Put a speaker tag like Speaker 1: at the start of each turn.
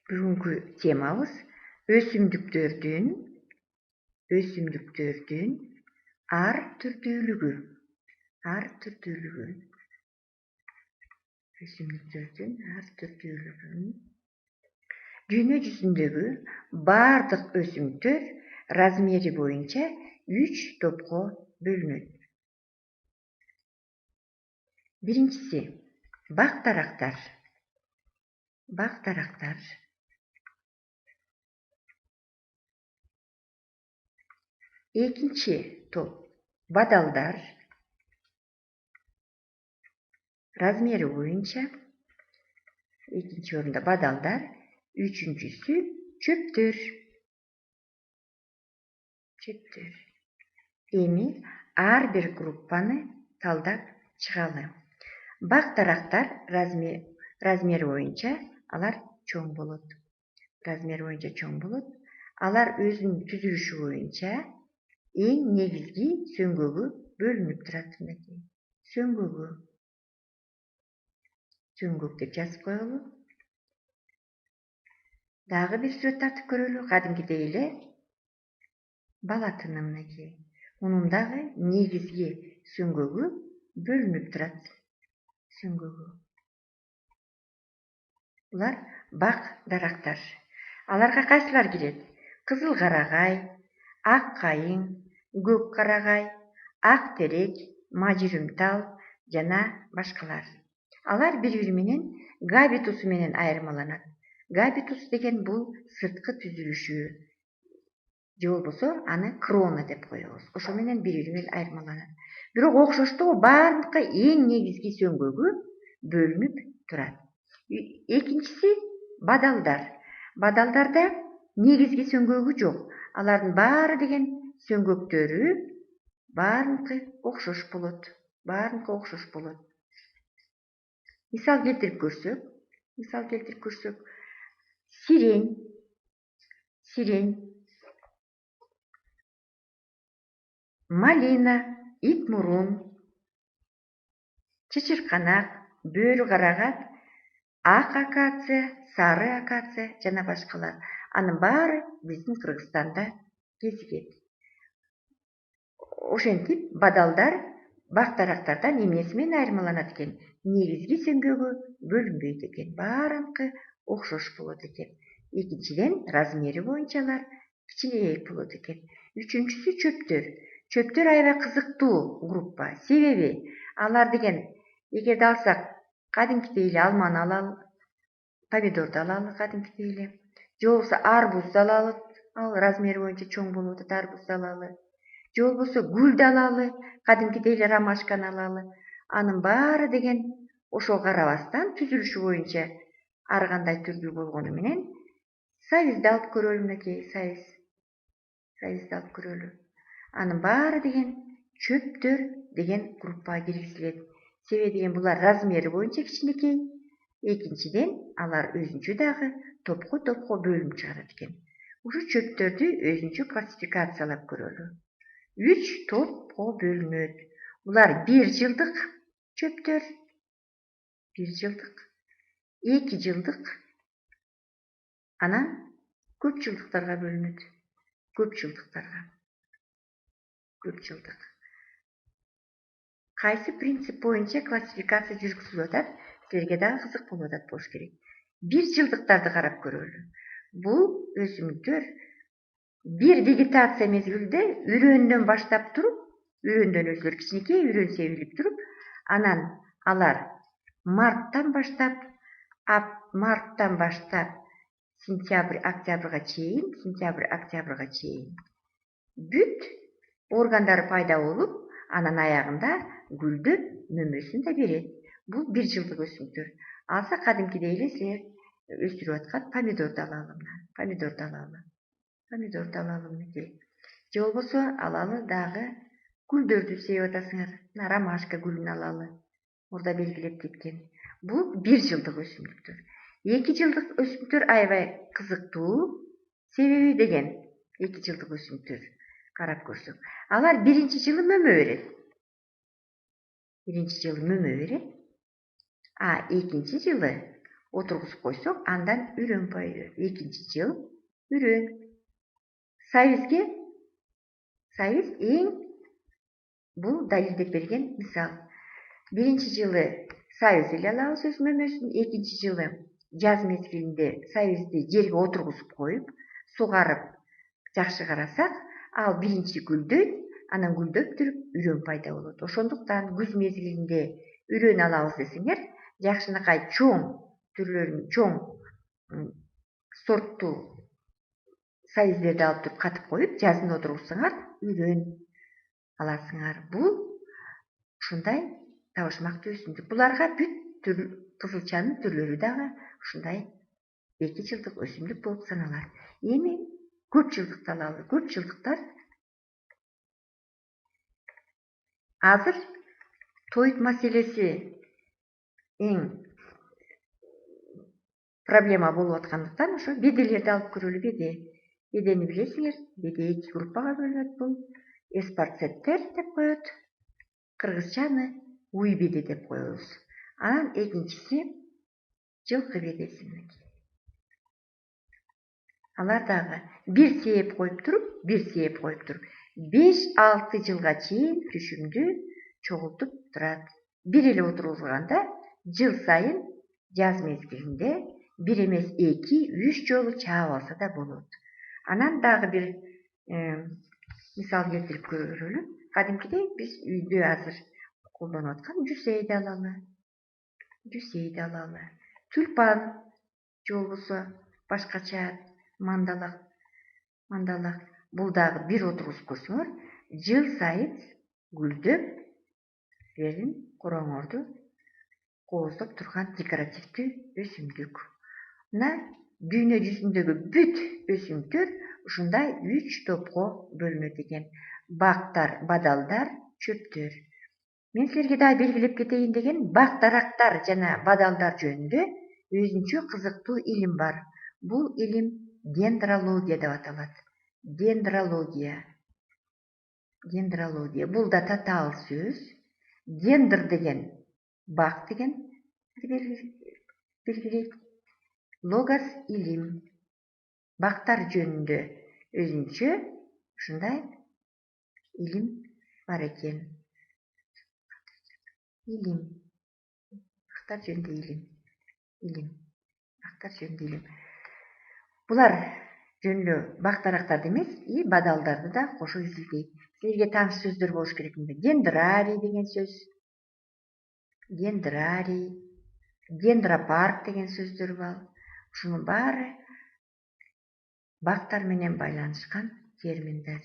Speaker 1: Бүгүnkү темабыз өсүмдүктөрдүн ар түрдүүлүгү. Өсүмдүктөрдүн ар түрдүүлүгү. Дүйнө жүзүндөгү бардык өсүмдүктөр размери боюнча 3 топко бөлүнөт. Биринчиси бак-дарактар. Экинчи топ бадалдар. Размери боюнча экинчи орунда бадалдар, үчүнчүсү чөптөр. Эми ар бир группаны талдап чыгалы. Бак-дарактар размери боюнча алар чоң болот. Алар өзүнүн түзүлүшү боюнча эң негизги сөңгөгү бөлүнүп турат. Сөңгөк деп жазып коелу. Дагы бир сүрөт тартып көрөлү. Кадимкидей эле бала тыны мынакей. Мунун дагы негизги сөңгөгү бөлүнүп турат. Булар бак-дарактар. Аларга кайсылар кирет? Кызыл карагай, ак кайың, көк карагай, ак терек, мажирим тал жана башкалар. Алар бири-бири менен габитусу менен айырмаланат. Габитус деген бул сырткы түзүлүшү, же болбосо аны крона деп коебуз. Ошо менен бири-бири менен айырмаланат. Бирок окшоштугу бардыкка эң негизги сөңгөгү бөлүнүп турат. Экинчиси бадалдар. Бадалдарда негизги сөңгөгү жок. Алардын баары деген сөңгөктөрү баарыныкы окшош болот. Мисал келтирип көрсөк, сирень, малина, ит мурун, чычырканак, бөрү карагат, ак акация, сары акация жана башкалар. Анын баары биздин Кыргызстанда кезигет. Ошентип бадалдар бак-дарактардан эмнеси менен айырмаланат экен? Негизги сөңгөгү бөлүнбөйт экен. Баарыныкы окшош болот экен. Экинчиден, размери боюнча алар кичинерээк болот экен. Үчүнчүсү чөптөр. Чөптөр аябай кызыктуу группа. Себеби алар деген эгерде алсак, кадимкидей эле алманы алалы, помидорду алалы кадимкидей эле, же болбосо арбузду алалы, ал размери боюнча чоң болуп атат, арбузду алалы, же болбосо гүлдү алалы, кадимкидей эле ромашканы алалы. Анын баары деген ошого карабастан түзүлүшү боюнча ар кандай түрдүү болгону менен сабизди алып көрөлү. Мынакей сабизди алып көрөлү. Анын баары деген чөптөр деген группага киргизилет. Себеби деген булар размери боюнча кичинекей. Экинчиден, алар өзүнчө дагы топко бөлүнүп чыгарат экен. Ушу чөптөрдү өзүнчө классификациялап көрөлү. 3 топко бөлүнөт. Булар 1 жылдык чөптөр, 2 жылдык, анан көп жылдыктарга бөлүнөт. Кайсы принцип боюнча классификация жүргүзүлүп атат? Силерге дагы кызык болуп атат болуш керек. 1 жылдыктарды карап көрөлү. Бул өсүмдүктөр бир вегетация мезгилинде үрөндөн баштап туруп, үрөндөн өзүлөрү кичинекей үрөн себилип туруп, анан алар марттан баштап сентябрь-октябрга чейин бүт органдары пайда болуп, анан аягында гүлдөп мөмөсүн да берет. Бул 1 жылдык өсүмдүктөр. Алса кадимкидей эле силер өстүрүп аткан помидорду алалы. Мынакей. Же болбосо алалы дагы гүлдөрдү себип атасыңар. Ромашка гүлүн алалы. Орда белгилеп кеткен. Бул 1 жылдык өсүмдүктөр. 2 жылдык өсүмдүктөр аябай кызыктуу. Себеби деген 2 жылдык өсүмдүктөр карап көрсөк, алар биринчи жылы мөмө берет. А экинчи жылы отургузуп койсок, андан үрөн пайда болот. Экинчи жыл үрөн. Сайыз эң бул далилдеп берген мисал. Биринчи жылы сайыз эле алабыз өсмөмөсүн, экинчи жылы жаз мезгилинде сайызды жерге отургузуп коюп, сугарып, жакшы карасак, ал биринчи гүлдөйт, анан гүлдөп туруп үрөн пайда болот. Ошондуктан күз мезгилинде үрөн алабыз десеңер, жакшынакай чоң түрлөрүн, чоң сорттуу сайыздерди алып туруп катып коюп, жазын отургузсаңар, үрөн аласыңар. Бул ушундай табышмактуу өсүмдүк. Буларга бүт кызылчанын түрлөрү дагы ушундай 2 жылдык өсүмдүк болуп саналат. Эми көп жылдыкты алалы. Көп жылдыктар азыр тоют маселеси эң проблема болуп аткандыктан ошо беделерди алып көрөлү. Бедени билесиңер, беде 2 группага бөлүнөт. Бул эспарцеттер деп коет, кыргызчаны уй беде деп коебуз. Анан экинчиси жылкы бедеси. Алар дагы бир сээп коюп туруп, 5-6 жылга чейин түшүмдү чогултуп турат. Бир эле отургузганда жыл сайын жаз мезгилинде бир эмес 2-3 жолу чаап алса да болот. Анан дагы бир мисал келтирип көрөлү. Кадимкидей биз үйдө азыр колдонуп аткан жүсейди алалы. Тюльпан же болбосо башкача мандалак. Бул дагы бир отургузуп көрсөңөр, жыл сайын гүлдөп, силердин короңорду кооздоп турган декоративдүү өсүмдүк. Мына дүйнө жүзүндөгү бүт өсүмдүктөр ушундай 3 топко бөлүнөт экен. Бактар, бадалдар, чөптөр. Мен силерге дагы белгилеп кетейин деген, бак-дарактар жана бадалдар жөнүндө өзүнчө кызыктуу илим бар. Бул илим дендрология деп аталат. Дендрология. Бул да татаал сөз. Дендр деген бак деген белгилейт. Логос илим. Бактар жөнүндө өзүнчө ушундай илим бар экен. Бактар жөнүндө илим. Булар жөнүндө бак-дарактарды эмес, бадалдарды да кошо изилдейт. Силерге тааныш сөздөр болуш керек. Дендрарий деген сөз. Дендропарк деген сөздөр бар. Ушунун баары бактар менен байланышкан терминдер.